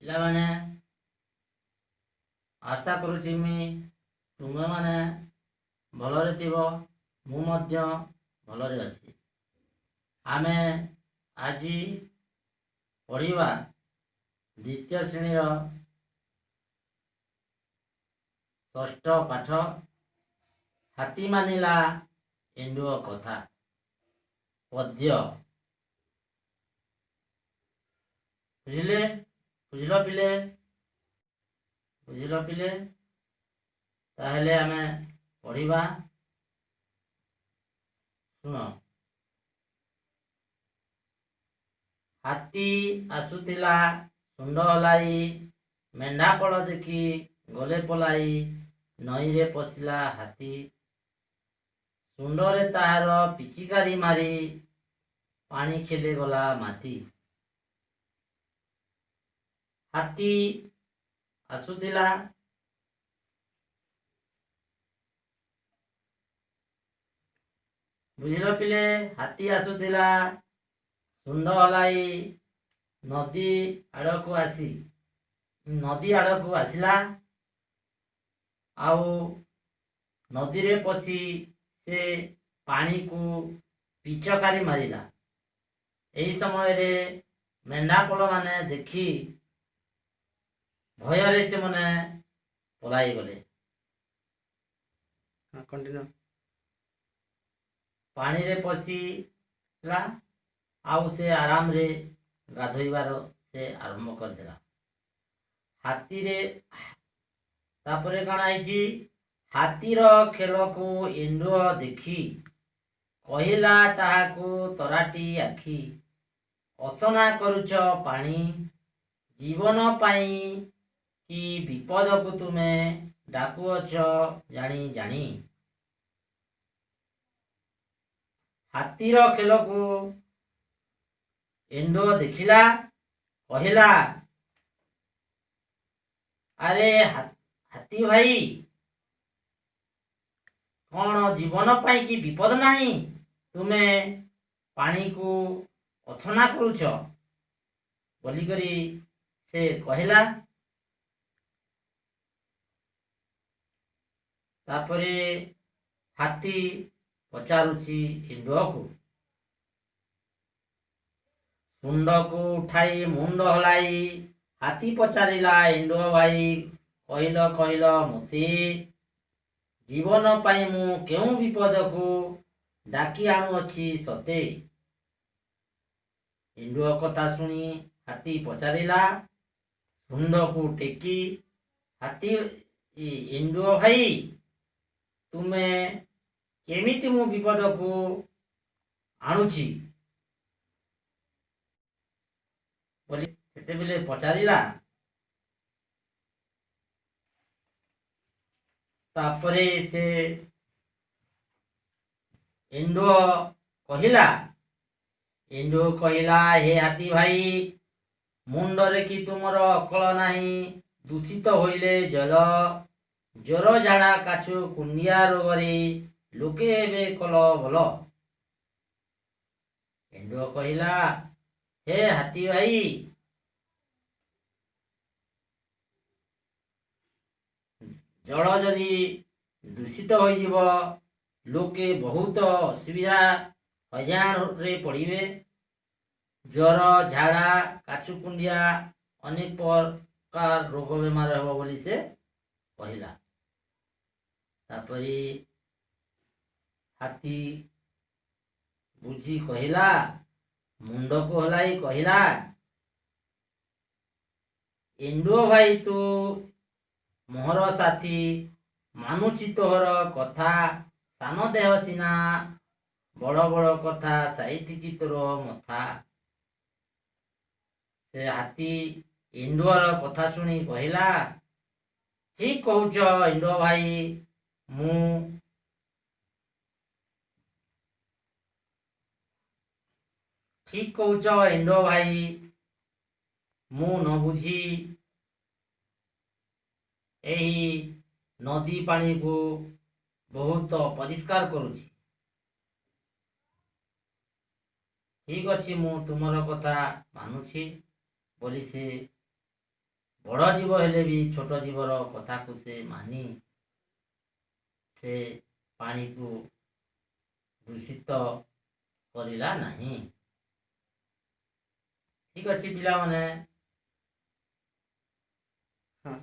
ପିଲାମାନେ ଆଶା କରୁଛି ତୁମେମାନେ ଭଲରେ ଥିବ। ମୁଁ ମଧ୍ୟ ଭଲରେ ଅଛି। ଆମେ ଆଜି ପଢ଼ିବା ଦ୍ୱିତୀୟ ଶ୍ରେଣୀର ଷଷ୍ଠ ପାଠ ହାତୀ ମାନିଲା ଏଣ୍ଡୁଅ କଥା ପଦ୍ୟ। ବୁଝିଲ ପିଲେ? ତାହେଲେ ଆମେ ପଢ଼ିବା। ଶୁଣ। ହାତୀ ଆସୁଥିଲା ଶୁଣ୍ଡ ହଲାଇ, ମେଣ୍ଢାପଳ ଦେଖି ଗଲେ ପଲାଇ। ନଈରେ ପଶିଲା ହାତୀ, ଶୁଣ୍ଡରେ ତାହାର ପିଚିକାରି ମାରି, ପାଣି ଖେଲେ ଗଲା ମାତି। ହାତୀ ଆସୁଥିଲା ବୁଝିଲ ପିଲେ? ହାତୀ ଆସୁଥିଲା ଶୁଣ୍ଡ ହଲାଇ ନଦୀ ଆଡ଼କୁ ଆସିଲା। ଆଉ ନଦୀରେ ପଶି ସେ ପାଣିକୁ ପିଚକାରି ମାରିଲା। ଏହି ସମୟରେ ମେଣ୍ଢାପଲମାନେ ଦେଖି ଭୟରେ ସେମାନେ ପଳାଇଗଲେ। ପାଣିରେ ପଶିଲା ଆଉ ସେ ଆରାମରେ ଗାଧୋଇବାର ସେ ଆରମ୍ଭ କରିଦେଲା। ତାପରେ କ'ଣ ହେଇଛି? ହାତୀର ଖେଳକୁ ଏଣ୍ଡୁଅ ଦେଖି କହିଲା ତାହାକୁ ତରାଟି ଆଖି, ଅସନା କରୁଛ ପାଣି, ଜୀବନ ପାଇଁ କି ବିପଦକୁ ତୁମେ ଡାକୁଅଛ ଜାଣି ଜାଣି। ହାତୀର ଖେଳକୁ ଏଣ୍ଡୁଅ ଦେଖିଲା, କହିଲା, ଆରେ ହାତୀ ଭାଇ, କ'ଣ ଜୀବନ ପାଇଁ କି ବିପଦ ନାହିଁ? ତୁମେ ପାଣିକୁ ଅସନା କରୁଛ ବୋଲିକରି ସେ କହିଲା। ତାପରେ ହାତୀ ପଚାରୁଛି ଏଣ୍ଡୁଅକୁ, ଶୁଣ୍ଡକୁ ଉଠାଇ ମୁଣ୍ଡ ହଲାଇ ହାତୀ ପଚାରିଲା, ଏଣ୍ଡୁଅ ଭାଇ, କହିଲ ମୋତେ, ଜୀବନ ପାଇଁ ମୁଁ କେଉଁ ବିପଦକୁ ଡାକି ଆଣୁଅଛି ସତେ? ଏଣ୍ଡୁଅ କଥା ଶୁଣି ହାତୀ ପଚାରିଲା ଶୁଣ୍ଡକୁ ଟେକି, ଏଣ୍ଡୁଅ ଭାଇ, ତୁମେ କେମିତି ମୁଁ ବିପଦକୁ ଆଣୁଛି ବୋଲି ସେତେବେଳେ ପଚାରିଲା। ତାପରେ ସେ ଏଣ୍ଡୁଅ କହିଲା, ହେ ହାତୀ ଭାଇ, ମୁଣ୍ଡରେ କି ତୁମର ଅକଳ ନାହିଁ? ଦୂଷିତ ହୋଇଲେ ଜ୍ୱର, ଝାଡ଼ା, କାଛୁ, କୁଣ୍ଡିଆ ରୋଗରେ ଲୋକେ ଏବେ କଲ ଭଲ। ଏଣ୍ଡୁଅ କହିଲା, ହେ ହାତୀ ଭାଇ, ଜଳ ଯଦି ଦୂଷିତ ହୋଇଯିବ, ଲୋକେ ବହୁତ ଅସୁବିଧା ହଇରାଣରେ ପଡ଼ିବେ। ଜ୍ୱର, ଝାଡ଼ା, କାଛୁ, କୁଣ୍ଡିଆ ଅନେକ ପ୍ରକାର ରୋଗ ବେମାର ହେବ ବୋଲି ସେ କହିଲା। ତାପରେ ହାତୀ ବୁଝି କହିଲା, ମୁଣ୍ଡକୁ ହଲାଇ କହିଲା, ଏଣ୍ଡୁଅ ଭାଇ, ତୁ ମୋହର ସାଥୀ, ମାନୁଛି ତୋହର କଥା, ସାନ ଦେହ ସିନା, ବଡ଼ ବଡ଼ କଥା ସାଇତିଛି ତୋର ମଥା। ସେ ହାତୀ ଏଣ୍ଡୁଅର କଥା ଶୁଣି କହିଲା, ଠିକ କହୁଛ ଏଣ୍ଡୁଅ ଭାଇ, ମୁଁ ନ ବୁଝି ଏହି ନଦୀ ପାଣିକୁ ବହୁତ ପରିଷ୍କାର କରୁଛି। ଠିକ ଅଛି, ମୁଁ ତୁମର କଥା ମାନୁଛି ବୋଲି ସେ ବଡ଼ ଜୀବ ହେଲେ ବି ଛୋଟ ଜୀବର କଥାକୁ ସେ ମାନି ସେ ପାଣିକୁ ଦୂଷିତ କରିଲା ନାହିଁ। ଠିକ୍ ଅଛି ପିଲାମାନେ, ହଁ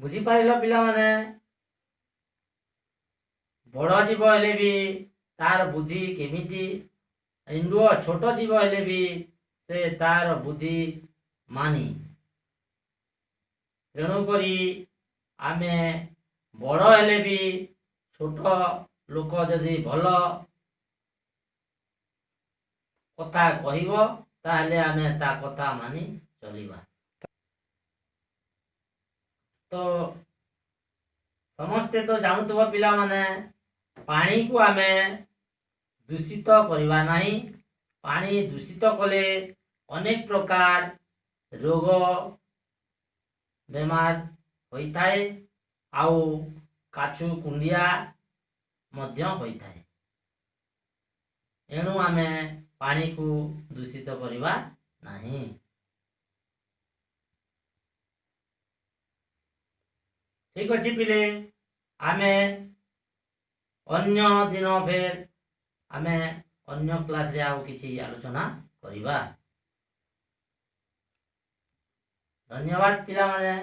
ବୁଝିପାରିଲ ପିଲାମାନେ? ବଡ଼ ଜୀବ ହେଲେ ବି ତାର ବୁଦ୍ଧି କେମିତି, ଏଣ୍ଡୁଅ ଛୋଟ ଜୀବ ହେଲେ ବି ସେ ତାର ବୁଦ୍ଧି ମାନି। ତେଣୁକରି ଆମେ ବଡ଼ ହେଲେ ବି ଛୋଟ ଲୋକ ଯଦି ଭଲ କଥା କହିବ ତାହେଲେ ଆମେ ତା କଥା ମାନି ଚଳିବା। ତ ସମସ୍ତେ ତ ଜାଣୁଥିବ ପିଲାମାନେ, ପାଣିକୁ ଆମେ ଦୂଷିତ କରିବା ନାହିଁ। ପାଣି ଦୂଷିତ କଲେ ଅନେକ ପ୍ରକାର ରୋଗ ବେମାର ହୋଇଥାଏ, ଆଉ କାଛୁ କୁଣ୍ଡିଆ ମଧ୍ୟ ହୋଇଥାଏ। ଏଣୁ ଆମେ ପାଣିକୁ ଦୂଷିତ କରିବା ନାହିଁ। ଠିକ୍ ଅଛି ପିଲେ, ଆମେ ଅନ୍ୟ ଦିନ ଫେର ଆମେ ଅନ୍ୟ କ୍ଲାସରେ ଆଉ କିଛି ଆଲୋଚନା କରିବା। ଧନ୍ୟବାଦ ପିଲାମାନେ।